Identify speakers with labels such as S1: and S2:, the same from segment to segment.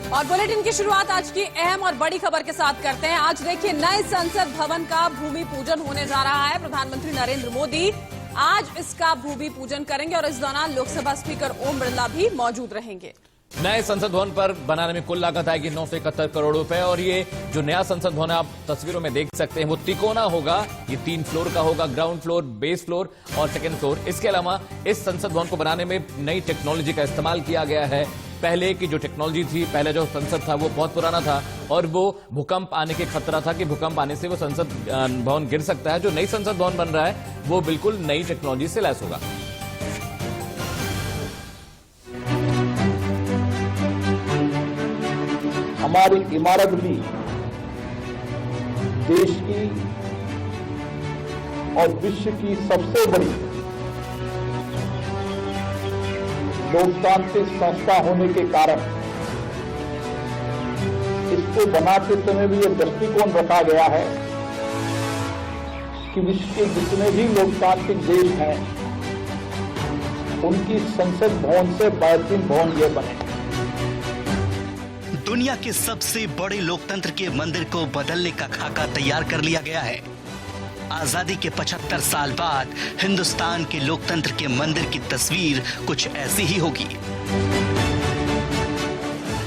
S1: और बुलेटिन की शुरुआत आज की अहम और बड़ी खबर के साथ करते हैं। आज देखिए, नए संसद भवन का भूमि पूजन होने जा रहा है। प्रधानमंत्री नरेंद्र मोदी आज इसका भूमि पूजन करेंगे और इस दौरान लोकसभा स्पीकर ओम बिरला भी मौजूद रहेंगे।
S2: नए संसद भवन पर बनाने में कुल लागत आएगी 971 करोड़ रुपए और ये जो नया संसद भवन आप तस्वीरों में देख सकते हैं वो तिकोना होगा। ये 3 फ्लोर का होगा, ग्राउंड फ्लोर, बेस फ्लोर और सेकंड फ्लोर। इसके अलावा इस संसद भवन को बनाने में नई टेक्नोलॉजी का इस्तेमाल किया गया है। पहले की जो टेक्नोलॉजी थी, पहले जो संसद था वो बहुत पुराना था और वो भूकंप आने के खतरा था कि भूकंप आने से वो संसद भवन गिर सकता है। जो नई संसद भवन बन रहा है वो बिल्कुल नई टेक्नोलॉजी से लैस होगा।
S3: हमारी इमारत भी देश की और विश्व की सबसे बड़ी लोकतांत्रिक संस्था होने के कारण इसको बनाते समय भी यह दृष्टिकोण रखा गया है कि विश्व के जितने भी लोकतांत्रिक देश हैं उनकी संसद भवन से बेहतरीन भवन यह बने।
S4: दुनिया के सबसे बड़े लोकतंत्र के मंदिर को बदलने का खाका तैयार कर लिया गया है। आजादी के 75 साल बाद हिंदुस्तान के लोकतंत्र के मंदिर की तस्वीर कुछ ऐसी ही होगी।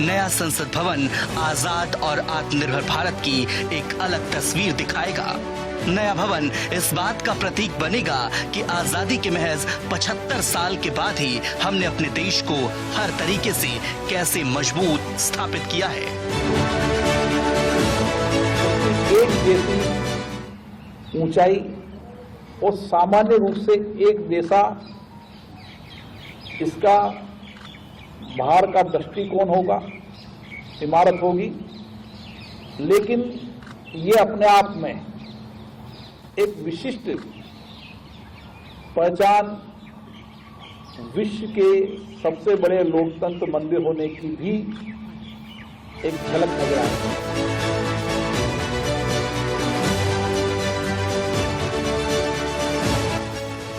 S4: नया संसद भवन आजाद और आत्मनिर्भर भारत की एक अलग तस्वीर दिखाएगा। नया भवन इस बात का प्रतीक बनेगा कि आजादी के महज 75 साल के बाद ही हमने अपने देश को हर तरीके से कैसे मजबूत स्थापित किया है।
S3: एक जैसी ऊंचाई और सामान्य रूप से एक जैसा इसका बाहर का दृष्टिकोण होगा, इमारत होगी, लेकिन ये अपने आप में एक विशिष्ट पहचान विश्व के सबसे बड़े लोकतंत्र मंदिर होने की भी एक झलक नजर आती है।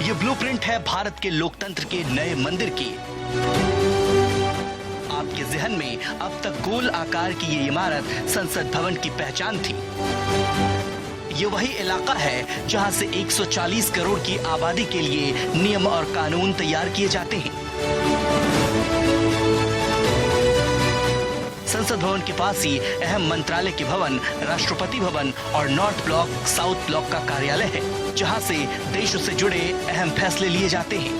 S4: ये ब्लूप्रिंट है भारत के लोकतंत्र के नए मंदिर की। आपके जहन में अब तक गोल आकार की ये इमारत संसद भवन की पहचान थी। ये वही इलाका है जहां से 140 करोड़ की आबादी के लिए नियम और कानून तैयार किए जाते हैं। संसद भवन के पास ही अहम मंत्रालय के भवन, राष्ट्रपति भवन और नॉर्थ ब्लॉक, साउथ ब्लॉक का कार्यालय है, जहां से देशों से जुड़े अहम फैसले लिए जाते हैं।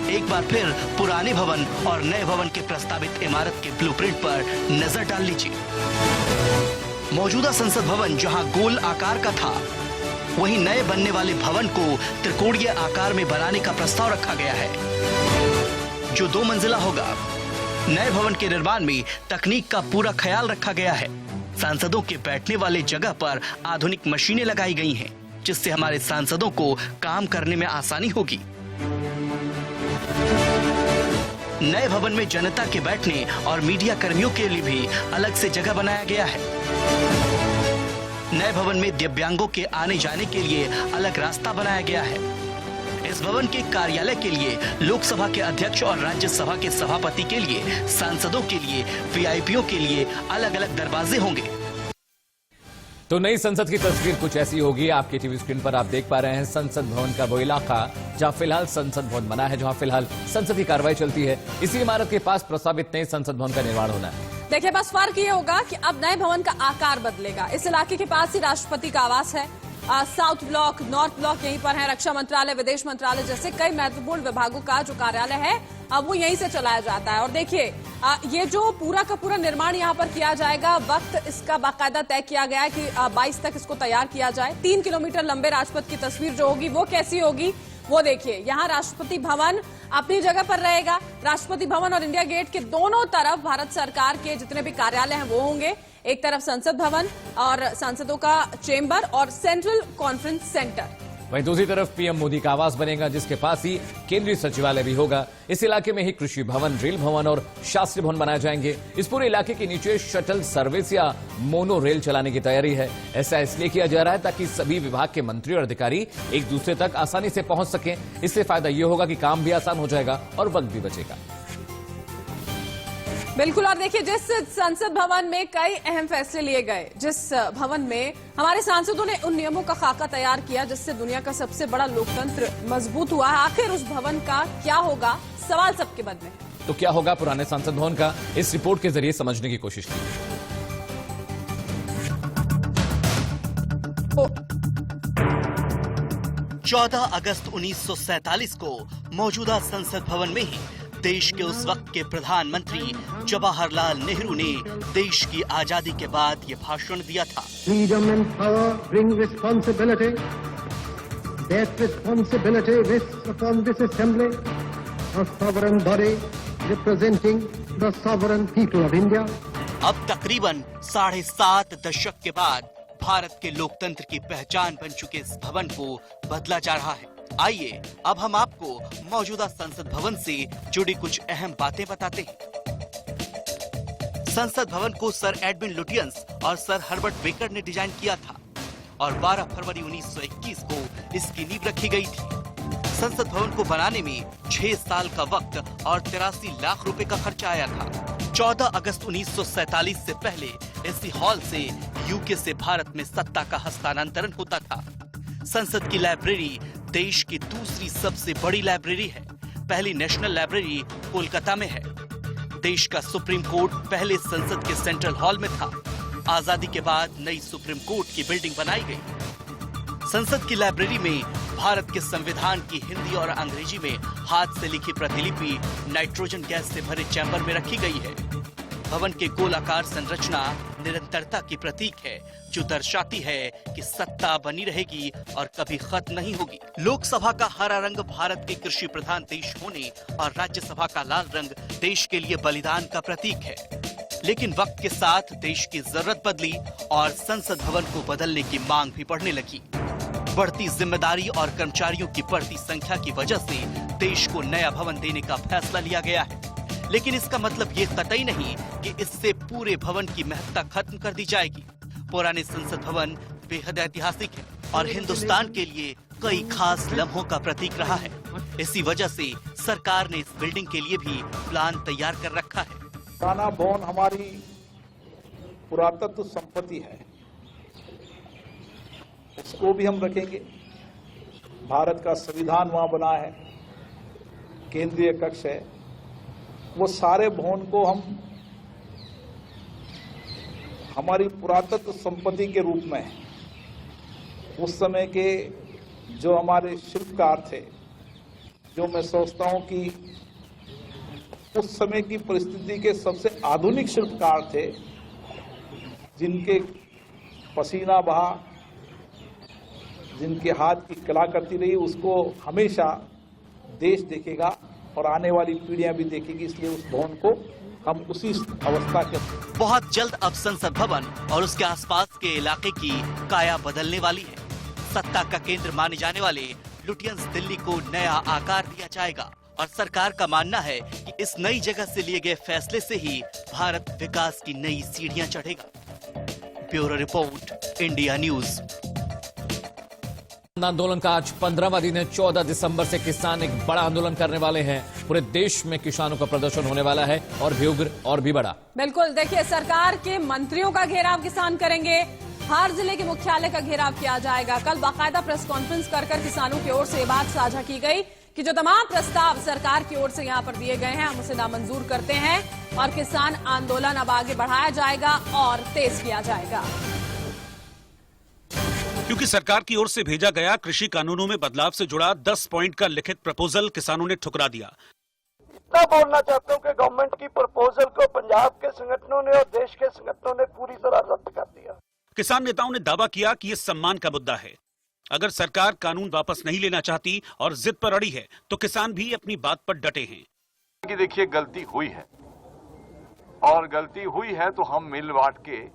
S4: एक बार फिर पुराने भवन और नए भवन के प्रस्तावित इमारत के ब्लूप्रिंट पर नजर डाल लीजिए। मौजूदा संसद भवन जहां गोल आकार का था, वहीं नए बनने वाले भवन को त्रिकोणीय आकार में बनाने का प्रस्ताव रखा गया है, जो 2 मंजिला होगा। नए भवन के निर्माण में तकनीक का पूरा ख्याल रखा गया है। सांसदों के बैठने वाले जगह पर आधुनिक मशीनें लगाई गई हैं, जिससे हमारे सांसदों को काम करने में आसानी होगी। नए भवन में जनता के बैठने और मीडिया कर्मियों के लिए भी अलग से जगह बनाया गया है। नए भवन में दिव्यांगों के आने जाने के लिए अलग रास्ता बनाया गया है। इस भवन के कार्यालय के लिए, लोकसभा के अध्यक्ष और राज्यसभा के सभापति के लिए, सांसदों के लिए, वीआईपीओ के लिए अलग अलग दरवाजे होंगे।
S2: तो नई संसद की तस्वीर कुछ ऐसी होगी। आपके टीवी स्क्रीन पर आप देख पा रहे हैं संसद भवन का वो इलाका जहां फिलहाल संसद भवन बना है, जहां फिलहाल संसद की कार्रवाई चलती है। इसी इमारत के पास प्रस्तावित नए संसद भवन का निर्माण होना है।
S1: देखिए, बस फर्क ये होगा कि अब नए भवन का आकार बदलेगा। इस इलाके के पास ही राष्ट्रपति का आवास है। साउथ ब्लॉक, नॉर्थ ब्लॉक यहीं पर है। रक्षा मंत्रालय, विदेश मंत्रालय जैसे कई महत्वपूर्ण विभागों का जो कार्यालय है वो यहीं से चलाया जाता है। और देखिए, ये जो पूरा का पूरा निर्माण यहाँ पर किया जाएगा, वक्त इसका बाकायदा तय किया गया है कि 22 तक इसको तैयार किया जाए। 3 किलोमीटर लंबे राजपथ की तस्वीर जो होगी वो कैसी होगी वो देखिए। यहाँ राष्ट्रपति भवन अपनी जगह पर रहेगा। राष्ट्रपति भवन और इंडिया गेट के दोनों तरफ भारत सरकार के जितने भी कार्यालय हैं वो होंगे। एक तरफ संसद भवन और सांसदों का चेंबर और सेंट्रल कॉन्फ्रेंस सेंटर।
S2: वहीं दूसरी तरफ पीएम मोदी का आवास बनेगा, जिसके पास ही केंद्रीय सचिवालय भी होगा। इस इलाके में ही कृषि भवन, रेल भवन और शास्त्री भवन बनाए जाएंगे। इस पूरे इलाके के नीचे शटल सर्विस या मोनो रेल चलाने की तैयारी है। ऐसा इसलिए किया जा रहा है ताकि सभी विभाग के मंत्री और अधिकारी एक दूसरे तक आसानी से पहुंच सकें। इससे फायदा यह होगा कि काम भी आसान हो जाएगा और वक्त भी बचेगा।
S1: बिल्कुल। और देखिए, जिस संसद भवन में कई अहम फैसले लिए गए, जिस भवन में हमारे सांसदों ने उन नियमों का खाका तैयार किया जिससे दुनिया का सबसे बड़ा लोकतंत्र मजबूत हुआ है, आखिर उस भवन का क्या होगा, सवाल सबके मन में है।
S2: तो क्या होगा पुराने संसद भवन का, इस रिपोर्ट के जरिए समझने की कोशिश की।
S4: 14 अगस्त 1947 को मौजूदा संसद भवन में ही देश के उस वक्त के प्रधानमंत्री जवाहरलाल नेहरू ने देश की आजादी के बाद ये भाषण दिया था।
S5: Freedom and power bring responsibility. That responsibility rests upon this assembly, a sovereign body representing the sovereign people of India.
S4: अब तकरीबन 7.5 दशक के बाद भारत के लोकतंत्र की पहचान बन चुके इस भवन को बदला जा रहा है। आइए अब हम आपको मौजूदा संसद भवन से जुड़ी कुछ अहम बातें बताते हैं। संसद भवन को सर एडविन लुटियंस और सर हर्बर्ट बेकर ने डिजाइन किया था और 12 फरवरी 1921 को इसकी नींव रखी गई थी। संसद भवन को बनाने में 6 साल का वक्त और 83 लाख रुपए का खर्चा आया था। 14 अगस्त 1947 से पहले इसी हॉल से यूके से भारत में सत्ता का हस्तांतरण होता था। संसद की लाइब्रेरी देश की दूसरी सबसे बड़ी लाइब्रेरी है। पहली नेशनल लाइब्रेरी कोलकाता में है। देश का सुप्रीम कोर्ट पहले संसद के सेंट्रल हॉल में था। आजादी के बाद नई सुप्रीम कोर्ट की बिल्डिंग बनाई गई। संसद की लाइब्रेरी में भारत के संविधान की हिंदी और अंग्रेजी में हाथ से लिखी प्रतिलिपि नाइट्रोजन गैस से भरे चैम्बर में रखी गई है। भवन के गोलाकार संरचना निरंतरता की प्रतीक है, जो दर्शाती है कि सत्ता बनी रहेगी और कभी खत्म नहीं होगी। लोकसभा का हरा रंग भारत के कृषि प्रधान देश होने और राज्यसभा का लाल रंग देश के लिए बलिदान का प्रतीक है। लेकिन वक्त के साथ देश की जरूरत बदली और संसद भवन को बदलने की मांग भी बढ़ने लगी। बढ़ती जिम्मेदारी और कर्मचारियों की बढ़ती संख्या की वजह से देश को नया भवन देने का फैसला लिया गया है। लेकिन इसका मतलब ये कतई नहीं कि इससे पूरे भवन की महत्ता खत्म कर दी जाएगी। पुराने संसद भवन बेहद ऐतिहासिक है और हिंदुस्तान के लिए कई खास लम्हों का प्रतीक रहा है। इसी वजह से सरकार ने इस बिल्डिंग के लिए भी प्लान तैयार कर रखा है।
S3: पुराना भवन हमारी पुरातत्व संपत्ति है, उसको भी हम रखेंगे। भारत का संविधान वहां बना है, केंद्रीय कक्ष है, वो सारे भवन को हम हमारी पुरातत्व संपत्ति के रूप में, उस समय के जो हमारे शिल्पकार थे, जो मैं सोचता हूं कि उस समय की परिस्थिति के सबसे आधुनिक शिल्पकार थे, जिनके पसीना बहा, जिनके हाथ की कलाकृति रही, उसको हमेशा देश देखेगा और आने वाली पीढ़ियां भी देखेगी। इसलिए उस भवन को हम उसी अवस्था के
S4: बहुत जल्द अब संसद भवन और उसके आसपास के इलाके की काया बदलने वाली है। सत्ता का केंद्र माने जाने वाले लुटियंस दिल्ली को नया आकार दिया जाएगा और सरकार का मानना है कि इस नई जगह से लिए गए फैसले से ही भारत विकास की नई सीढ़ियां चढ़ेगा। Bureau report, India news.
S2: आंदोलन का आज 15वां दिन है। 14 दिसंबर से किसान एक बड़ा आंदोलन करने वाले हैं। पूरे देश में किसानों का प्रदर्शन होने वाला है और भी उग्र और भी बड़ा।
S1: बिल्कुल, देखिए, सरकार के मंत्रियों का घेराव किसान करेंगे। हर जिले के मुख्यालय का घेराव किया जाएगा। कल बाकायदा प्रेस कॉन्फ्रेंस कर किसानों की ओर से ये बात साझा की गई कि जो तमाम प्रस्ताव सरकार की ओर से यहां पर दिए गए हैं, हम उसे नामंजूर करते हैं और किसान आंदोलन अब आगे बढ़ाया जाएगा और तेज किया जाएगा।
S6: क्योंकि सरकार की ओर से भेजा गया कृषि कानूनों में बदलाव से जुड़ा 10 पॉइंट का लिखित प्रपोजल किसानों ने ठुकरा दिया।
S7: इतना बोलना चाहता हूं कि गवर्नमेंट की प्रपोजल को पंजाब के संगठनों ने और देश के संगठनों ने पूरी तरह रद्द कर दिया।
S6: किसान नेताओं ने दावा किया कि ये सम्मान का मुद्दा है। अगर सरकार कानून वापस नहीं लेना चाहती और जिद पर अड़ी है तो किसान भी अपनी बात पर डटे हैं।
S8: कि देखिए, गलती हुई है और गलती हुई है तो हम मिल बांट के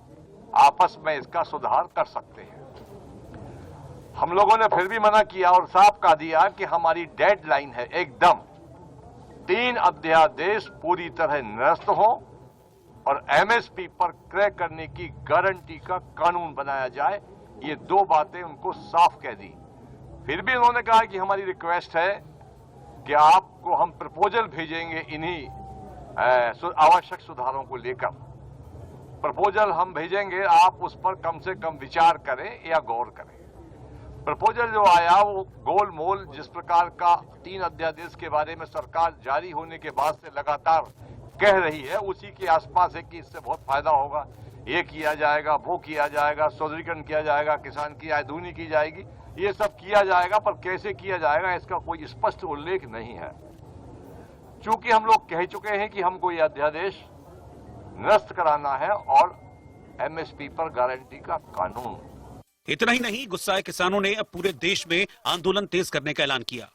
S8: आपस में इसका सुधार कर सकते हैं। हम लोगों ने फिर भी मना किया और साफ कह दिया कि हमारी डेडलाइन है एकदम 3 अध्यादेश पूरी तरह निरस्त हो और एमएसपी पर क्रय करने की गारंटी का कानून बनाया जाए। ये 2 बातें उनको साफ कह दी। फिर भी उन्होंने कहा कि हमारी रिक्वेस्ट है कि आपको हम प्रपोजल भेजेंगे इन्हीं आवश्यक सुधारों को लेकर प्रपोजल हम भेजेंगे, आप उस पर कम से कम विचार करें या गौर करें। प्रपोजल जो आया वो गोल मोल जिस प्रकार का 3 अध्यादेश के बारे में सरकार जारी होने के बाद से लगातार कह रही है, उसी के आसपास है कि इससे बहुत फायदा होगा, ये किया जाएगा, वो किया जाएगा, सौदरीकरण किया जाएगा, किसान की आय दूनी की जाएगी, ये सब किया जाएगा, पर कैसे किया जाएगा इसका कोई स्पष्ट उल्लेख नहीं है। चूंकि हम लोग कह चुके हैं कि हमको ये अध्यादेश निरस्त कराना है और एमएसपी पर गारंटी का कानून।
S6: इतना ही नहीं, गुस्साए किसानों ने अब पूरे देश में आंदोलन तेज करने का ऐलान किया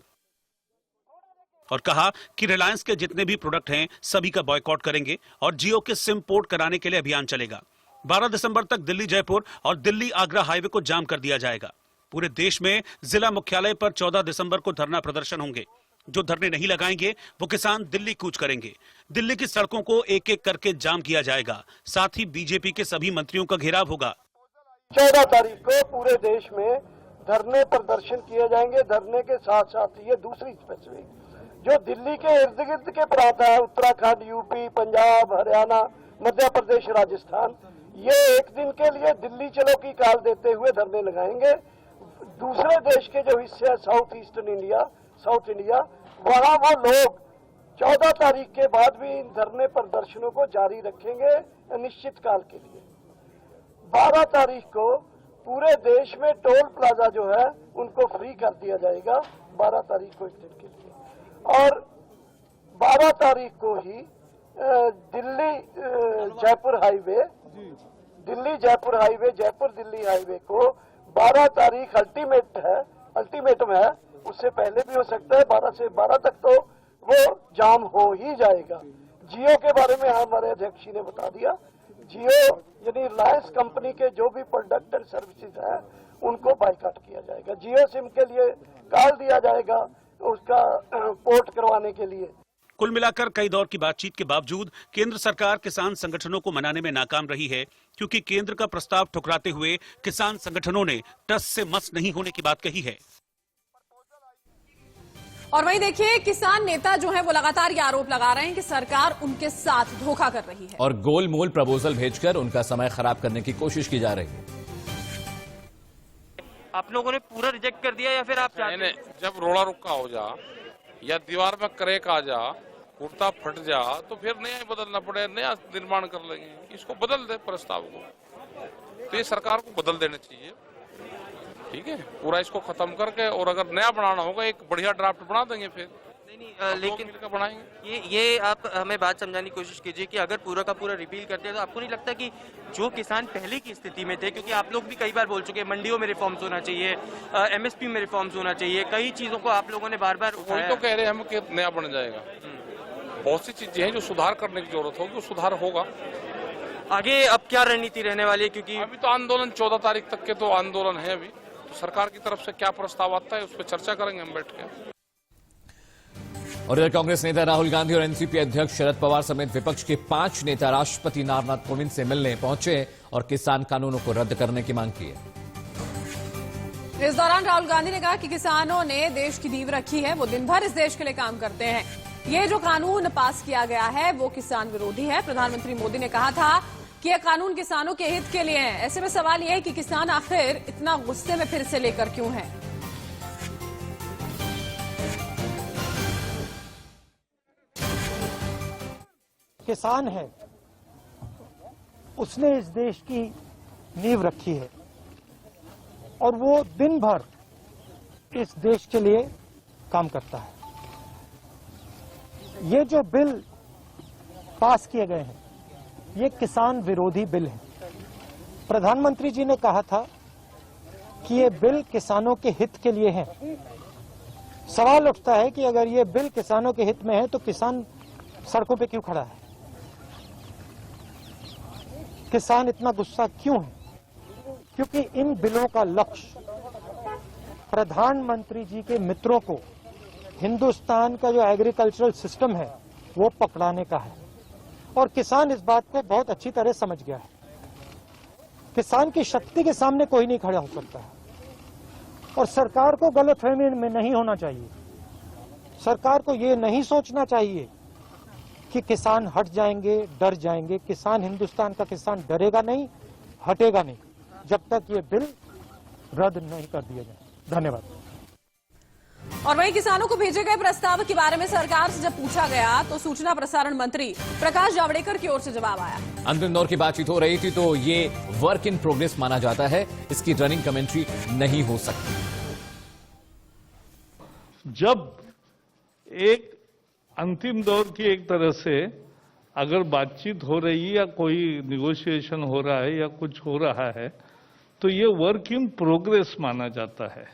S6: और कहा कि रिलायंस के जितने भी प्रोडक्ट हैं सभी का बॉयकॉट करेंगे और जियो के सिम पोर्ट कराने के लिए अभियान चलेगा। 12 दिसंबर तक दिल्ली जयपुर और दिल्ली आगरा हाईवे को जाम कर दिया जाएगा। पूरे देश में जिला मुख्यालय पर 14 दिसंबर को धरना प्रदर्शन होंगे। जो धरने नहीं लगाएंगे वो किसान दिल्ली कूच करेंगे। दिल्ली की सड़कों को एक एक करके जाम किया जाएगा। साथ ही बीजेपी के सभी मंत्रियों का घेराव होगा।
S7: 14 तारीख को पूरे देश में धरने प्रदर्शन किए जाएंगे। धरने के साथ साथ ये दूसरी स्पेसिफिक जो दिल्ली के इर्द गिर्द के प्रांत है, उत्तराखंड, यूपी, पंजाब, हरियाणा, मध्य प्रदेश, राजस्थान, ये एक दिन के लिए दिल्ली चलो की काल देते हुए धरने लगाएंगे। दूसरे देश के जो हिस्से है south eastern India, south India, वहां वो लोग 14 तारीख के बाद भी इन धरने प्रदर्शनों को जारी रखेंगे अनिश्चित काल के लिए। 12 तारीख को पूरे देश में टोल प्लाजा जो है उनको फ्री कर दिया जाएगा, 12 तारीख को एक दिन के लिए। और 12 तारीख को ही दिल्ली जयपुर हाईवे, जयपुर दिल्ली हाईवे को 12 तारीख अल्टीमेटम है, उससे पहले भी हो सकता है। 12 से 12 तक तो वो जाम हो ही जाएगा। जियो के बारे में हमारे अध्यक्ष जी ने बता दिया। जियो यानी रिलायंस कंपनी के जो भी प्रोडक्ट एंड सर्विसेज है उनको बाइकाट किया जाएगा। जियो सिम के लिए काल दिया जाएगा उसका पोर्ट करवाने के लिए।
S6: कुल मिलाकर कई दौर की बातचीत के बावजूद केंद्र सरकार किसान संगठनों को मनाने में नाकाम रही है, क्योंकि केंद्र का प्रस्ताव ठुकराते हुए किसान संगठनों ने टस से मस नहीं होने की बात कही है।
S1: और वहीं देखिए, किसान नेता जो है वो लगातार ये आरोप लगा रहे हैं कि सरकार उनके साथ धोखा कर रही है
S2: और गोलमोल प्रपोजल भेजकर उनका समय खराब करने की कोशिश की जा रही है।
S9: आप लोगों ने पूरा रिजेक्ट कर दिया या फिर आप चाहते हैं?
S10: जब रोड़ा रुक्का हो जा या दीवार में क्रैक आ जा, कुर्ता फट जा, तो फिर नया बदलना पड़े, नया निर्माण कर लेंगे। इसको बदल दे प्रस्ताव को, तो ये सरकार को बदल देना चाहिए। ठीक है, पूरा इसको खत्म करके और अगर नया बनाना होगा एक बढ़िया ड्राफ्ट बना देंगे। फिर
S9: नहीं लेकिन
S10: बनाएंगे।
S9: ये आप हमें बात समझाने की कोशिश कीजिए कि अगर पूरा का पूरा रिपील करते हैं तो आपको नहीं लगता कि जो किसान पहले की स्थिति में थे, क्योंकि आप लोग भी कई बार बोल चुके हैं मंडियों में रिफॉर्म्स होना चाहिए, एमएसपी में रिफॉर्म्स होना चाहिए, कई चीजों को आप लोगों ने बार बार
S10: वही तो कह रहे हैं हम कि नया बन जाएगा। बहुत सी चीजें हैं जो सुधार करने की जरूरत होगी, सुधार होगा।
S9: आगे अब क्या रणनीति रहने वाली है? क्योंकि
S10: अभी तो आंदोलन 14 तारीख तक के तो आंदोलन है। अभी तो सरकार की तरफ से क्या प्रस्ताव आता है उस पर चर्चा करेंगे हम बैठ के।
S2: और इधर कांग्रेस नेता राहुल गांधी और एनसीपी अध्यक्ष शरद पवार समेत विपक्ष के 5 नेता राष्ट्रपति रामनाथ कोविंद से मिलने पहुंचे और किसान कानूनों को रद्द करने की मांग की है।
S1: इस दौरान राहुल गांधी ने कहा कि किसानों ने देश की नींव रखी है, वो दिन भर इस देश के लिए काम करते हैं। ये जो कानून पास किया गया है वो किसान विरोधी है। प्रधानमंत्री मोदी ने कहा था कि यह कानून किसानों के हित के लिए है। ऐसे में सवाल यह है कि किसान आखिर इतना गुस्से में फिर से लेकर क्यों है?
S5: किसान है, उसने इस देश की नींव रखी है और वो दिन भर इस देश के लिए काम करता है। ये जो बिल पास किए गए हैं ये किसान विरोधी बिल है। प्रधानमंत्री जी ने कहा था कि ये बिल किसानों के हित के लिए है। सवाल उठता है कि अगर ये बिल किसानों के हित में है तो किसान सड़कों पे क्यों खड़ा है? किसान इतना गुस्सा क्यों है? क्योंकि इन बिलों का लक्ष्य प्रधानमंत्री जी के मित्रों को हिंदुस्तान का जो एग्रीकल्चरल सिस्टम है वो पकड़ाने का है और किसान इस बात को बहुत अच्छी तरह समझ गया है। किसान की शक्ति के सामने कोई नहीं खड़ा हो सकता है और सरकार को गलतफहमी में नहीं होना चाहिए। सरकार को ये नहीं सोचना चाहिए कि किसान हट जाएंगे, डर जाएंगे। किसान, हिंदुस्तान का किसान डरेगा नहीं, हटेगा नहीं जब तक ये बिल रद्द नहीं कर दिया जाए। धन्यवाद।
S1: और वहीं किसानों को भेजे गए प्रस्ताव के बारे में सरकार से जब पूछा गया तो सूचना प्रसारण मंत्री प्रकाश जावड़ेकर की ओर से जवाब आया।
S2: अंतिम दौर की बातचीत हो रही थी तो ये वर्क इन प्रोग्रेस माना जाता है, इसकी रनिंग कमेंट्री नहीं हो सकती।
S11: जब एक अंतिम दौर की एक तरह से अगर बातचीत हो रही है या कोई निगोशिएशन हो रहा है या कुछ हो रहा है तो ये वर्क इन प्रोग्रेस माना जाता है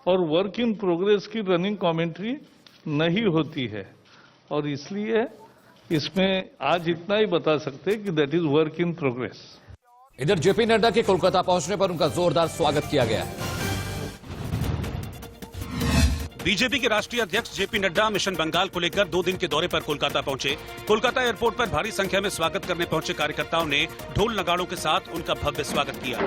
S11: और वर्क इन प्रोग्रेस की रनिंग कमेंट्री नहीं होती है और इसलिए इसमें आज इतना ही बता सकते हैं कि that is work in progress.
S2: इधर जेपी नड्डा के कोलकाता पहुंचने पर उनका जोरदार स्वागत किया गया।
S6: बीजेपी के राष्ट्रीय अध्यक्ष जेपी नड्डा मिशन बंगाल को लेकर 2 दिन के दौरे पर कोलकाता पहुंचे। कोलकाता एयरपोर्ट पर भारी संख्या में स्वागत करने पहुंचे कार्यकर्ताओं ने ढोल नगाड़ों के साथ उनका भव्य स्वागत किया।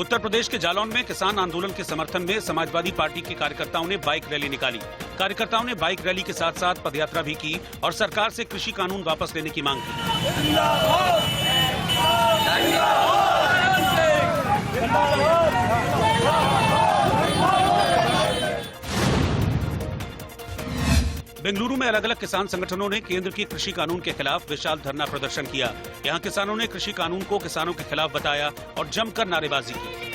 S6: उत्तर प्रदेश के जालौन में किसान आंदोलन के समर्थन में समाजवादी पार्टी के कार्यकर्ताओं ने बाइक रैली निकाली। कार्यकर्ताओं ने बाइक रैली के साथ साथ पदयात्रा भी की और सरकार से कृषि कानून वापस लेने की मांग की। बेंगलुरु में अलग अलग किसान संगठनों ने केंद्र की कृषि कानून के खिलाफ विशाल धरना प्रदर्शन किया। यहां किसानों ने कृषि कानून को किसानों के खिलाफ बताया और जमकर नारेबाजी की।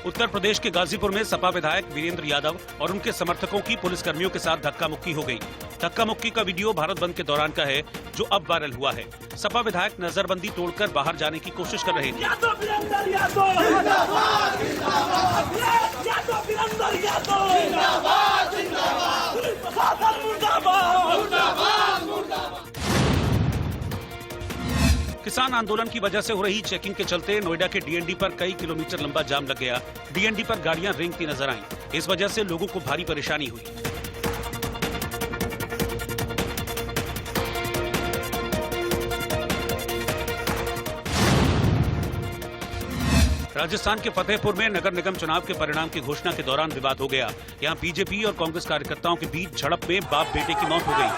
S6: उत्तर प्रदेश के गाजीपुर में सपा विधायक वीरेंद्र यादव और उनके समर्थकों की पुलिसकर्मियों के साथ धक्का मुक्की हो गई। धक्का मुक्की का वीडियो भारत बंद के दौरान का है जो अब वायरल हुआ है। सपा विधायक नजरबंदी तोड़कर बाहर जाने की कोशिश कर रहे थे। किसान आंदोलन की वजह से हो रही चेकिंग के चलते नोएडा के डीएनडी पर कई किलोमीटर लंबा जाम लग गया। डीएनडी पर गाड़ियां रेंगती नजर आईं। इस वजह से लोगों को भारी परेशानी हुई। राजस्थान के फतेहपुर में नगर निगम चुनाव के परिणाम की घोषणा के दौरान विवाद हो गया। यहां बीजेपी और कांग्रेस कार्यकर्ताओं के बीच झड़प में बाप बेटे की मौत हो गई।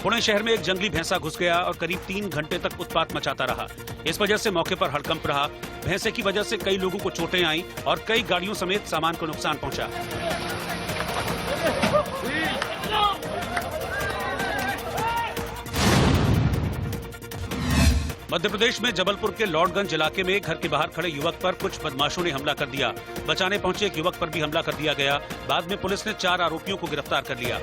S6: पुणे शहर में एक जंगली भैंसा घुस गया और करीब 3 घंटे तक उत्पात मचाता रहा। इस वजह से मौके पर हड़कंप रहा। भैंसे की वजह से कई लोगों को चोटें आईं और कई गाड़ियों समेत सामान को नुकसान पहुंचा। मध्य प्रदेश में जबलपुर के लॉर्डगंज इलाके में घर के बाहर खड़े युवक पर कुछ बदमाशों ने हमला कर दिया। बचाने पहुंचे एक युवक पर भी हमला कर दिया गया। बाद में पुलिस ने 4 आरोपियों को गिरफ्तार कर लिया।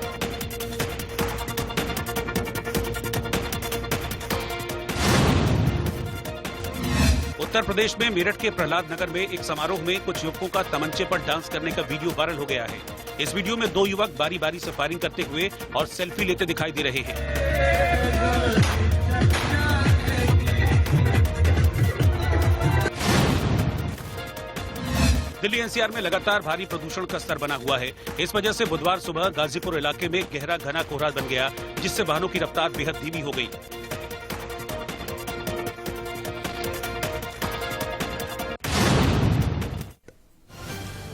S6: उत्तर प्रदेश में मेरठ के प्रहलाद नगर में एक समारोह में कुछ युवकों का तमंचे पर डांस करने का वीडियो वायरल हो गया है। इस वीडियो में 2 युवक बारी बारी से फायरिंग करते हुए और सेल्फी लेते दिखाई दे रहे हैं। दिल्ली एनसीआर में लगातार भारी प्रदूषण का स्तर बना हुआ है। इस वजह से बुधवार सुबह गाजीपुर इलाके में गहरा घना कोहरा बन गया, जिससे वाहनों की रफ्तार बेहद धीमी हो गई।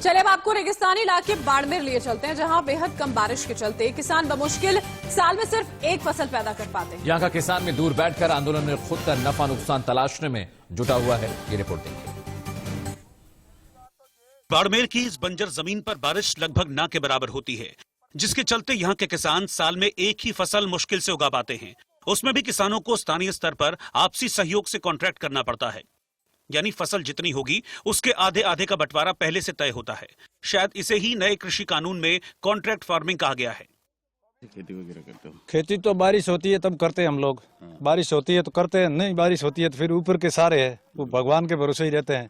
S1: चलिए अब आपको रेगिस्तानी इलाके बाड़मेर लिए चलते हैं, जहां बेहद कम बारिश के चलते किसान बमुश्किल साल में सिर्फ एक फसल पैदा कर पाते हैं।
S2: यहां का किसान में दूर बैठकर आंदोलन में खुद का नफा नुकसान तलाशने में जुटा हुआ है। ये रिपोर्ट देखिए।
S6: बाड़मेर की इस बंजर जमीन पर बारिश लगभग ना के बराबर होती है, जिसके चलते यहाँ के किसान साल में एक ही फसल मुश्किल से उगा पाते हैं। उसमें भी किसानों को स्थानीय स्तर पर आपसी सहयोग से कॉन्ट्रैक्ट करना पड़ता है, यानी फसल जितनी होगी उसके आधे आधे का बंटवारा पहले से तय होता है। शायद इसे ही नए कृषि कानून में कॉन्ट्रैक्ट फार्मिंग कहा गया है।
S12: खेती वगैरह करते हो? खेती तो बारिश होती है तब करते हैं हम लोग। बारिश होती है तो करते हैं, नहीं बारिश होती है तो फिर ऊपर के सारे है वो भगवान के भरोसे ही रहते हैं।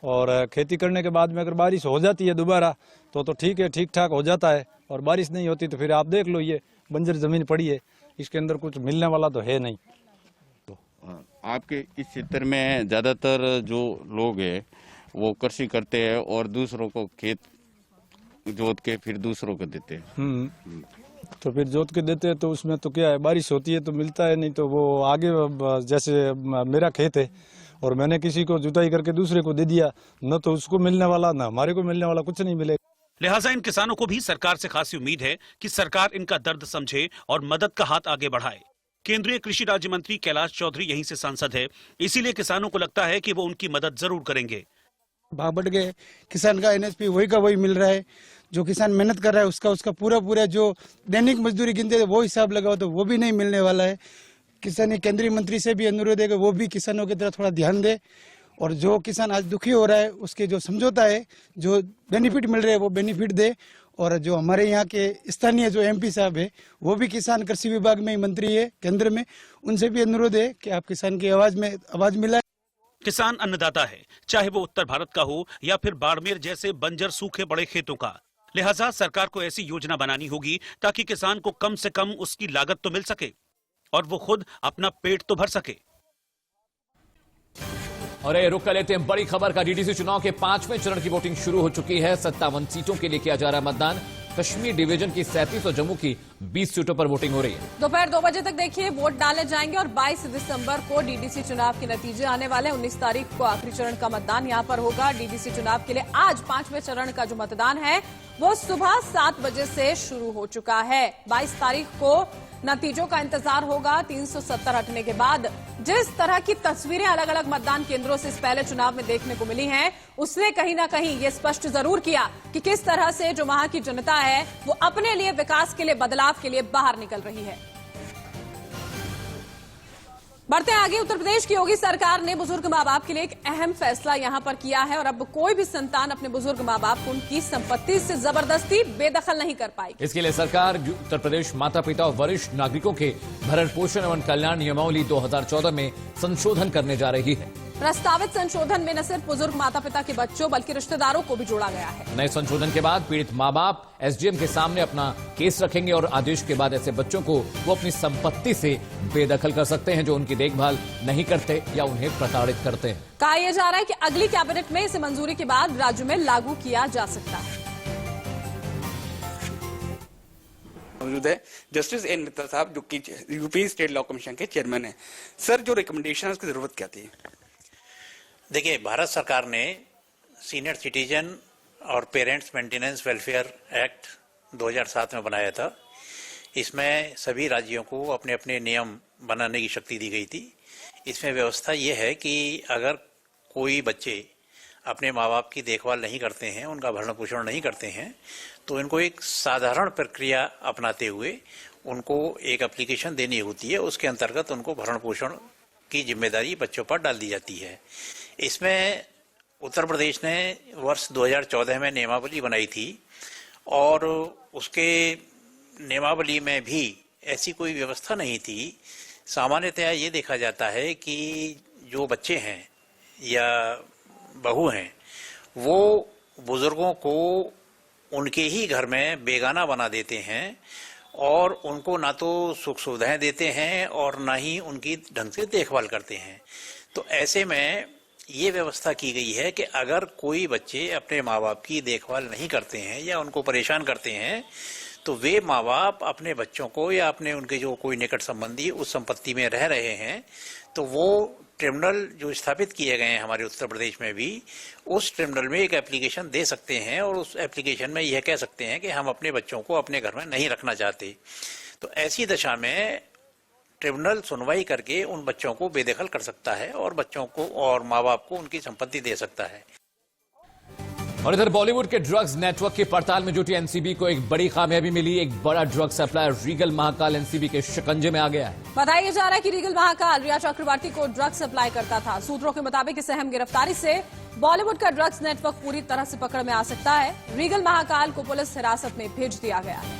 S12: और खेती करने के बाद में अगर बारिश हो जाती है दोबारा तो ठीक है, ठीक ठाक हो जाता है। और बारिश नहीं होती तो फिर आप देख लो, ये बंजर जमीन पड़ी है, इसके अंदर कुछ मिलने वाला तो है नहीं।
S13: आपके इस क्षेत्र में ज़्यादातर जो लोग हैं वो कृषि करते हैं और दूसरों को खेत जोत के फिर दूसरों को देते हैं।
S12: तो फिर जोत के देते हैं तो उसमें तो क्या है, बारिश होती है तो मिलता है, नहीं तो वो आगे जैसे मेरा खेत है और मैंने किसी को जुताई करके दूसरे को दे दिया, न तो उसको मिलने वाला न हमारे को मिलने वाला, कुछ नहीं मिलेगा।
S6: लिहाजा इन किसानों को भी सरकार से खासी उम्मीद है कि सरकार इनका दर्द समझे और मदद का हाथ आगे बढ़ाए। केंद्रीय कृषि राज्य मंत्री कैलाश चौधरी यहीं से सांसद है, इसीलिए किसानों को लगता है कि वो उनकी मदद जरूर करेंगे।
S14: भाव बढ़ गए, किसान का एनएसपी वही का वही मिल रहा है, जो किसान मेहनत कर रहा है उसका पूरा जो दैनिक मजदूरी गिनते थे वो हिसाब लगाओ तो वो भी नहीं मिलने वाला है। किसान केंद्रीय मंत्री से भी अनुरोध है कि वो भी किसानों की तरफ थोड़ा ध्यान दे और जो किसान आज दुखी हो रहा है उसके जो समझौता है, जो बेनिफिट मिल रहे हैं वो बेनिफिट दे। और जो हमारे यहाँ के स्थानीय जो एमपी साहब है वो भी किसान कृषि विभाग में ही मंत्री है केंद्र में, उनसे भी अनुरोध है कि आप किसान की आवाज मिलाए।
S6: किसान अन्नदाता है, चाहे वो उत्तर भारत का हो या फिर बाड़मेर जैसे बंजर सूखे पड़े खेतों का। लिहाजा सरकार को ऐसी योजना बनानी होगी ताकि किसान को कम से कम उसकी लागत तो मिल सके और वो खुद अपना पेट तो भर सके।
S2: और ये रुक कर लेते हैं बड़ी खबर का। डीडीसी चुनाव के 5वें चरण की वोटिंग शुरू हो चुकी है। 57 सीटों के लिए किया जा रहा है मतदान। कश्मीर डिवीजन की 37 और जम्मू की 20 सीटों पर वोटिंग हो रही है।
S1: दोपहर 2 बजे तक देखिए वोट डाले जाएंगे और 22 दिसंबर को डीडीसी चुनाव के नतीजे आने वाले हैं। 19 तारीख को आखिरी चरण का मतदान यहां पर होगा। डीडीसी चुनाव के लिए आज 5वें चरण का जो मतदान है वो सुबह 7 बजे से शुरू हो चुका है। 22 तारीख को नतीजों का इंतजार होगा। 370 हटने के बाद जिस तरह की तस्वीरें अलग अलग मतदान केंद्रों से इस पहले चुनाव में देखने को मिली हैं, उसने कहीं ना कहीं ये स्पष्ट जरूर किया कि किस तरह से जो वहां की जनता है वो अपने लिए, विकास के लिए, बदलाव के लिए बाहर निकल रही है। बढ़ते हैं आगे। उत्तर प्रदेश की योगी सरकार ने बुजुर्ग मां बाप के लिए एक अहम फैसला यहां पर किया है और अब कोई भी संतान अपने बुजुर्ग मां बाप को उनकी संपत्ति से जबरदस्ती बेदखल नहीं कर पाएगी।
S2: इसके लिए सरकार उत्तर प्रदेश माता पिता और वरिष्ठ नागरिकों के भरण पोषण एवं कल्याण नियमावली 2014 में संशोधन करने जा रही है।
S1: प्रस्तावित संशोधन में न सिर्फ बुजुर्ग माता पिता के बच्चों बल्कि रिश्तेदारों को भी जोड़ा गया है।
S2: नए संशोधन के बाद पीड़ित मां बाप एसडीएम के सामने अपना केस रखेंगे और आदेश के बाद ऐसे बच्चों को वो अपनी संपत्ति से बेदखल कर सकते हैं जो उनकी देखभाल नहीं करते या उन्हें प्रताड़ित करते हैं।
S1: कहा यह जा रहा है कि अगली कैबिनेट में इसे मंजूरी के बाद राज्य में लागू किया जा सकता है।
S15: मौजूद है जस्टिस एन मित्तल साहब जो कि यूपी स्टेट लॉ कमीशन के चेयरमैन है। सर, जो रिकमेंडेशन है उसकी जरूरत क्या थी?
S16: देखिए, भारत सरकार ने सीनियर सिटीजन और पेरेंट्स मेंटेनेंस वेलफेयर एक्ट 2007 में बनाया था। इसमें सभी राज्यों को अपने अपने नियम बनाने की शक्ति दी गई थी। इसमें व्यवस्था ये है कि अगर कोई बच्चे अपने माँ बाप की देखभाल नहीं करते हैं, उनका भरण पोषण नहीं करते हैं, तो इनको एक साधारण प्रक्रिया अपनाते हुए उनको एक एप्लीकेशन देनी होती है। उसके अंतर्गत उनको भरण पोषण की जिम्मेदारी बच्चों पर डाल दी जाती है। इसमें उत्तर प्रदेश ने वर्ष 2014 में नियमावली बनाई थी और उसके नियमावली में भी ऐसी कोई व्यवस्था नहीं थी। सामान्यतया ये देखा जाता है कि जो बच्चे हैं या बहू हैं वो बुजुर्गों को उनके ही घर में बेगाना बना देते हैं और उनको ना तो सुख सुविधाएं देते हैं और ना ही उनकी ढंग से देखभाल करते हैं। तो ऐसे में ये व्यवस्था की गई है कि अगर कोई बच्चे अपने माँ बाप की देखभाल नहीं करते हैं या उनको परेशान करते हैं तो वे माँ बाप अपने बच्चों को या अपने उनके जो कोई निकट संबंधी उस संपत्ति में रह रहे हैं तो वो ट्रिब्यूनल जो स्थापित किए गए हैं हमारे उत्तर प्रदेश में भी, उस ट्रिब्यूनल में एक एप्लीकेशन दे सकते हैं और उस एप्लीकेशन में यह कह सकते हैं कि हम अपने बच्चों को अपने घर में नहीं रखना चाहते। तो ऐसी दशा में ट्रिब्यूनल सुनवाई करके उन बच्चों को बेदखल कर सकता है और बच्चों को और माँ बाप को उनकी संपत्ति दे सकता है।
S2: और इधर बॉलीवुड के ड्रग्स नेटवर्क की पड़ताल में जुटी एनसीबी को एक बड़ी कामयाबी मिली। एक बड़ा drug supplier Regal Mahakal NCB के शिकंजे में आ गया है। बताया जा रहा है कि रीगल महाकाल रिया चक्रवर्ती को ड्रग्स सप्लाई करता था। सूत्रों के मुताबिक इस अहम गिरफ्तारी से बॉलीवुड का ड्रग्स नेटवर्क पूरी तरह से पकड़ में आ सकता है। रीगल महाकाल को पुलिस हिरासत में भेज दिया गया है।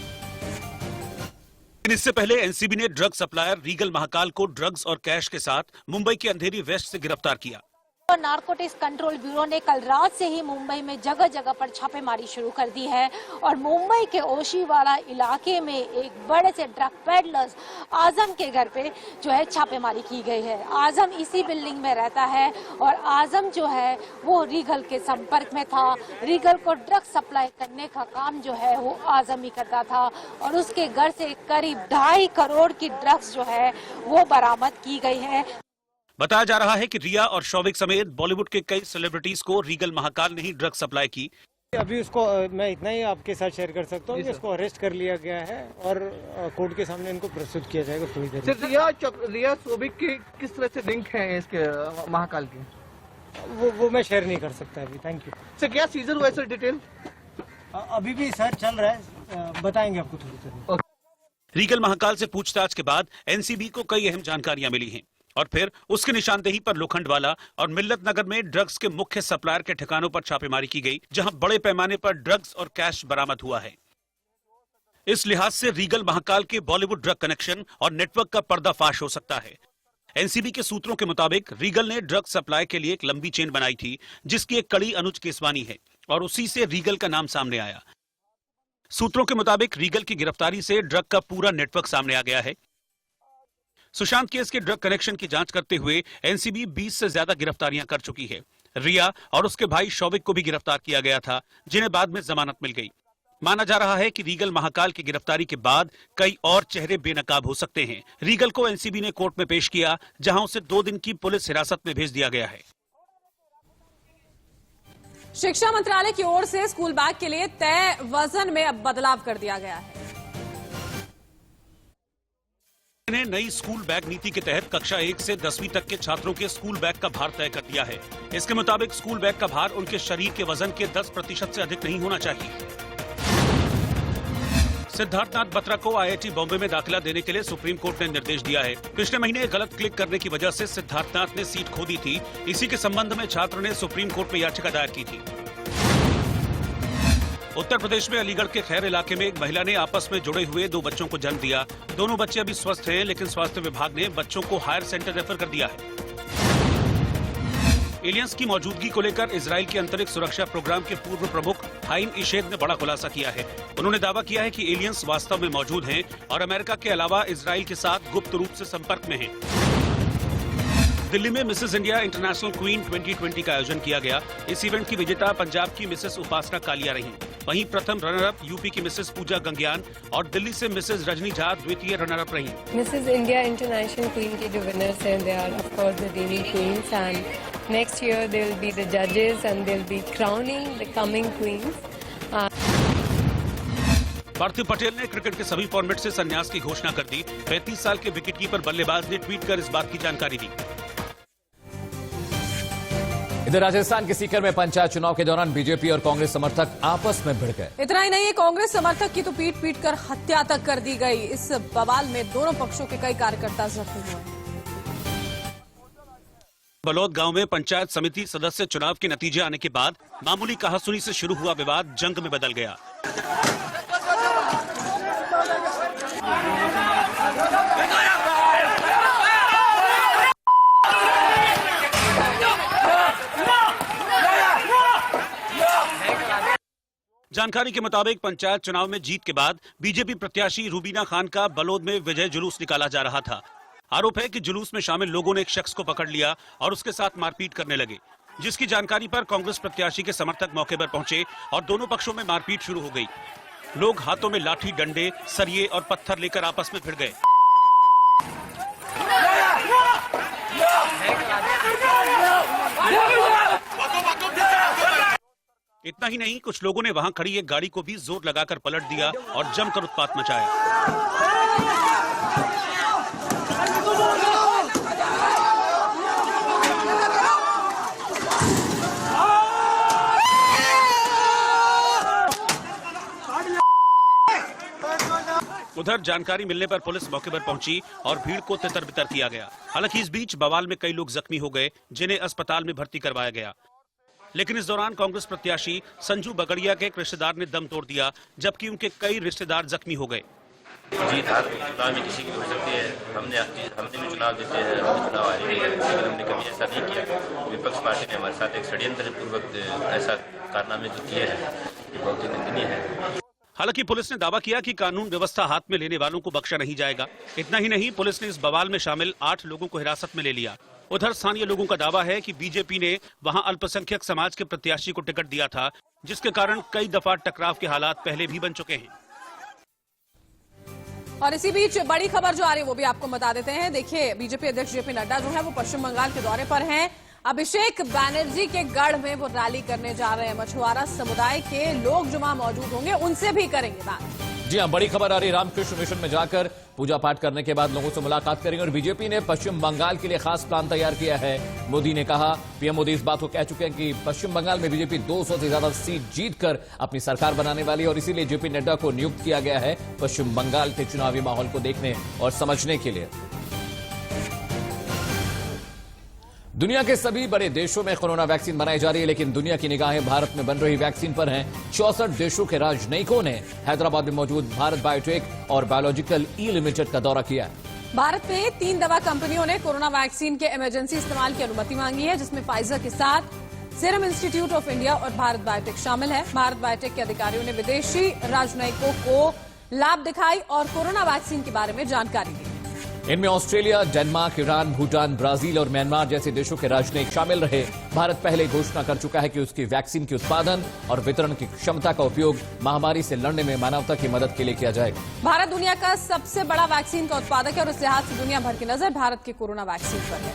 S6: इससे पहले एनसीबी ने ड्रग सप्लायर रीगल महाकाल को ड्रग्स और कैश के साथ मुंबई के अंधेरी वेस्ट से गिरफ्तार किया।
S17: नारकोटिक्स कंट्रोल ब्यूरो ने कल रात से ही मुंबई में जगह जगह पर छापेमारी शुरू कर दी है और मुंबई के ओशीवाड़ा इलाके में एक बड़े से ड्रग पेडलर्स आजम के घर पे जो है छापेमारी की गई है। आजम इसी बिल्डिंग में रहता है और आजम जो है वो रीगल के संपर्क में था। रीगल को ड्रग सप्लाई करने का काम जो है वो आजम ही करता था और उसके घर से करीब 2.5 करोड़ की ड्रग्स जो है वो बरामद की गई है।
S6: बताया जा रहा है कि रिया और शौविक समेत बॉलीवुड के कई सेलिब्रिटीज को रीगल महाकाल ने ही ड्रग सप्लाई की।
S18: अभी उसको मैं इतना ही आपके साथ शेयर कर सकता हूँ कि उसको अरेस्ट कर लिया गया है और कोर्ट के सामने इनको प्रस्तुत किया जाएगा थोड़ी देर में।
S19: रिया शौविक के किस तरह से लिंक है इसके महाकाल के,
S18: वो मैं शेयर नहीं कर सकता अभी। Thank you
S19: sir. क्या सीजर हुआ है सर, डिटेल
S18: अभी भी सर चल रहा है, बताएंगे आपको थोड़ी देर में।
S6: रीगल महाकाल से पूछताछ के बाद एनसीबी को कई अहम जानकारियां मिली हैं और फिर उसकी निशानदेही पर लोखंडवाला और मिल्लत नगर में ड्रग्स के मुख्य सप्लायर के ठिकानों पर छापेमारी की गई, जहां बड़े पैमाने पर ड्रग्स और कैश बरामद हुआ है। इस लिहाज से रीगल महाकाल के बॉलीवुड ड्रग कनेक्शन और नेटवर्क का पर्दाफाश हो सकता है। एनसीबी के सूत्रों के मुताबिक रीगल ने ड्रग सप्लाई के लिए एक लंबी चेन बनाई थी, जिसकी एक कड़ी अनुज केसवानी है और उसी से रीगल का नाम सामने आया। सूत्रों के मुताबिक रीगल की गिरफ्तारी से ड्रग का पूरा नेटवर्क सामने आ गया है। सुशांत केस के ड्रग कनेक्शन की जांच करते हुए एनसीबी 20 से ज्यादा गिरफ्तारियां कर चुकी है। रिया और उसके भाई शौविक को भी गिरफ्तार किया गया था, जिन्हें बाद में जमानत मिल गई। माना जा रहा है कि रीगल महाकाल की गिरफ्तारी के बाद कई और चेहरे बेनकाब हो सकते हैं। रीगल को एनसीबी ने कोर्ट में पेश किया, जहां उसे 2 दिन की पुलिस हिरासत में भेज दिया गया है।
S1: शिक्षा मंत्रालय की ओर से स्कूल बैग के लिए तय वजन में अब बदलाव कर दिया गया है।
S6: ने नई स्कूल बैग नीति के तहत कक्षा 1 से 10वीं तक के छात्रों के स्कूल बैग का भार तय कर दिया है। इसके मुताबिक स्कूल बैग का भार उनके शरीर के वजन के 10% से अधिक नहीं होना चाहिए। सिद्धार्थनाथ बत्रा को आईआईटी बॉम्बे में दाखिला देने के लिए सुप्रीम कोर्ट ने निर्देश दिया है। पिछले महीने गलत क्लिक करने की वजह से सिद्धार्थनाथ ने सीट खो दी थी। इसी के संबंध में छात्र ने सुप्रीम कोर्ट में याचिका दायर की थी। उत्तर प्रदेश में अलीगढ़ के खैर इलाके में एक महिला ने आपस में जुड़े हुए 2 बच्चों को जन्म दिया। दोनों बच्चे अभी स्वस्थ हैं, लेकिन स्वास्थ्य विभाग ने बच्चों को हायर सेंटर रेफर कर दिया है। एलियंस की मौजूदगी को लेकर इजराइल के अंतरिक्ष सुरक्षा प्रोग्राम के पूर्व प्रमुख हाइम इशेद ने बड़ा खुलासा किया है। उन्होंने दावा किया है कि एलियंस वास्तव में मौजूद हैं और अमेरिका के अलावा इजराइल के साथ गुप्त रूप से संपर्क में हैं। दिल्ली में मिसेस इंडिया इंटरनेशनल क्वीन 2020 का आयोजन किया गया। इस इवेंट की विजेता पंजाब की मिसेस उपासना कालिया रहीं। वहीं प्रथम रनर अप यूपी की मिसेस पूजा गंगयान और दिल्ली से मिसेस रजनी झा द्वितीय रनर अप रहीं।
S20: मिसेस इंडिया इंटरनेशनल क्वीन के जो विनर्स हैं, they are of course the reigning queens and next year they will be the जजेस and they will be crowning the coming queens.
S6: Parthiv Patel ने cricket के सभी format से संन्यास की घोषणा कर दी। 35 साल के विकेटकीपर बल्लेबाज ने ट्वीट कर इस बात की जानकारी दी।
S2: इधर राजस्थान के सीकर में पंचायत चुनाव के दौरान बीजेपी और कांग्रेस समर्थक आपस में भिड़ गए।
S1: इतना ही नहीं है, कांग्रेस समर्थक की तो पीट कर हत्या तक कर दी गई। इस बवाल में दोनों पक्षों के कई कार्यकर्ता जख्मी हुए।
S6: बलौद गांव में पंचायत समिति सदस्य चुनाव के नतीजे आने के बाद मामूली कहासुनी से शुरू हुआ विवाद जंग में बदल गया। जानकारी के मुताबिक पंचायत चुनाव में जीत के बाद बीजेपी प्रत्याशी रूबीना खान का बलौद में विजय जुलूस निकाला जा रहा था। आरोप है कि जुलूस में शामिल लोगों ने एक शख्स को पकड़ लिया और उसके साथ मारपीट करने लगे, जिसकी जानकारी पर कांग्रेस प्रत्याशी के समर्थक मौके पर पहुंचे और दोनों पक्षों में मारपीट शुरू हो गई। लोग हाथों में लाठी, डंडे, सरिये और पत्थर लेकर आपस में भिड़ गए। इतना ही नहीं, कुछ लोगों ने वहां खड़ी एक गाड़ी को भी जोर लगाकर पलट दिया और जमकर उत्पात मचाया। उधर जानकारी मिलने पर पुलिस मौके पर पहुंची और भीड़ को तितर-बितर किया गया। हालांकि इस बीच बवाल में कई लोग जख्मी हो गए, जिन्हें अस्पताल में भर्ती करवाया गया। लेकिन इस दौरान कांग्रेस प्रत्याशी संजू बगड़िया के एक रिश्तेदार ने दम तोड़ दिया, जबकि उनके कई रिश्तेदार जख्मी हो गए।
S21: जीत हार चुनाव में किसी की भी हो सकती है। हमने भी चुनाव जीते हैं, हमने चुनाव हारे हैं, लेकिन हमने कभी ऐसा नहीं किया। विपक्ष पार्टी ने हमारे साथ एक षड्यंत्र पूर्वक ऐसा कारनामे जो किए हैं ये बहुत ही निंदनीय है।
S6: हालांकि पुलिस ने दावा किया कि कानून व्यवस्था हाथ में लेने वालों को बख्शा नहीं जाएगा। इतना ही नहीं, पुलिस ने इस बवाल में शामिल 8 लोगों को हिरासत में ले लिया। उधर स्थानीय लोगों का दावा है कि बीजेपी ने वहां अल्पसंख्यक समाज के प्रत्याशी को टिकट दिया था, जिसके कारण कई दफा टकराव के हालात पहले भी बन चुके हैं।
S1: और इसी बीच बड़ी खबर जो आ रही है वो भी आपको बता देते हैं। देखिए, बीजेपी अध्यक्ष जेपी नड्डा जो है वो पश्चिम बंगाल के दौरे पर हैं। अभिषेक बैनर्जी के गढ़ में वो रैली करने जा रहे हैं। मछुआरा समुदाय के लोग जो वहां मौजूद होंगे उनसे भी करेंगे बात।
S2: जी हां, बड़ी खबर आ रही है। रामकृष्ण मिशन में जाकर पूजा पाठ करने के बाद लोगों से मुलाकात करेंगे और बीजेपी ने पश्चिम बंगाल के लिए खास प्लान तैयार किया है। मोदी ने कहा, पीएम मोदी इस बात को कह चुके हैं कि पश्चिम बंगाल में बीजेपी 200 से ज्यादा सीट जीतकर अपनी सरकार बनाने वाली है और इसीलिए जेपी नड्डा को नियुक्त किया गया है पश्चिम बंगाल के चुनावी माहौल को देखने और समझने के लिए। दुनिया के सभी बड़े देशों में कोरोना वैक्सीन बनाई जा रही है, लेकिन दुनिया की निगाहें भारत में बन रही वैक्सीन पर हैं। 64 देशों के राजनयिकों ने हैदराबाद में मौजूद भारत बायोटेक और बायोलॉजिकल ई लिमिटेड का दौरा किया है।
S1: भारत में 3 दवा कंपनियों ने कोरोना वैक्सीन के इमरजेंसी इस्तेमाल की अनुमति मांगी है, जिसमें फाइजर के साथ सीरम इंस्टीट्यूट ऑफ इंडिया और भारत बायोटेक शामिल है। भारत बायोटेक के अधिकारियों ने विदेशी राजनयिकों को लाभ दिखाई और कोरोना वैक्सीन के बारे में जानकारी दी।
S2: इनमें Australia, Denmark, Iran, Bhutan, Brazil और म्यांमार जैसे देशों के राजनयिक शामिल रहे। भारत पहले घोषणा कर चुका है कि उसकी वैक्सीन के उत्पादन और वितरण की क्षमता का उपयोग महामारी से लड़ने में मानवता की मदद के लिए किया जाएगा।
S1: भारत दुनिया का सबसे बड़ा वैक्सीन का उत्पादक है और इस लिहाज से दुनिया भर की नजर भारत के कोरोना वैक्सीन पर है।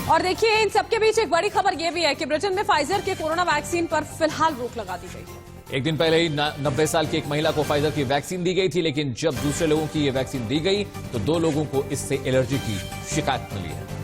S1: और देखिए, इन सबके बीच एक बड़ी खबर यह भी है कि ब्रिटेन में फाइजर के कोरोना वैक्सीन पर फिलहाल रोक लगा दी गई है।
S2: एक दिन पहले ही 90 साल की एक महिला को फाइजर की वैक्सीन दी गई थी, लेकिन जब दूसरे लोगों की ये वैक्सीन दी गई तो 2 लोगों को इससे एलर्जी की शिकायत मिली है।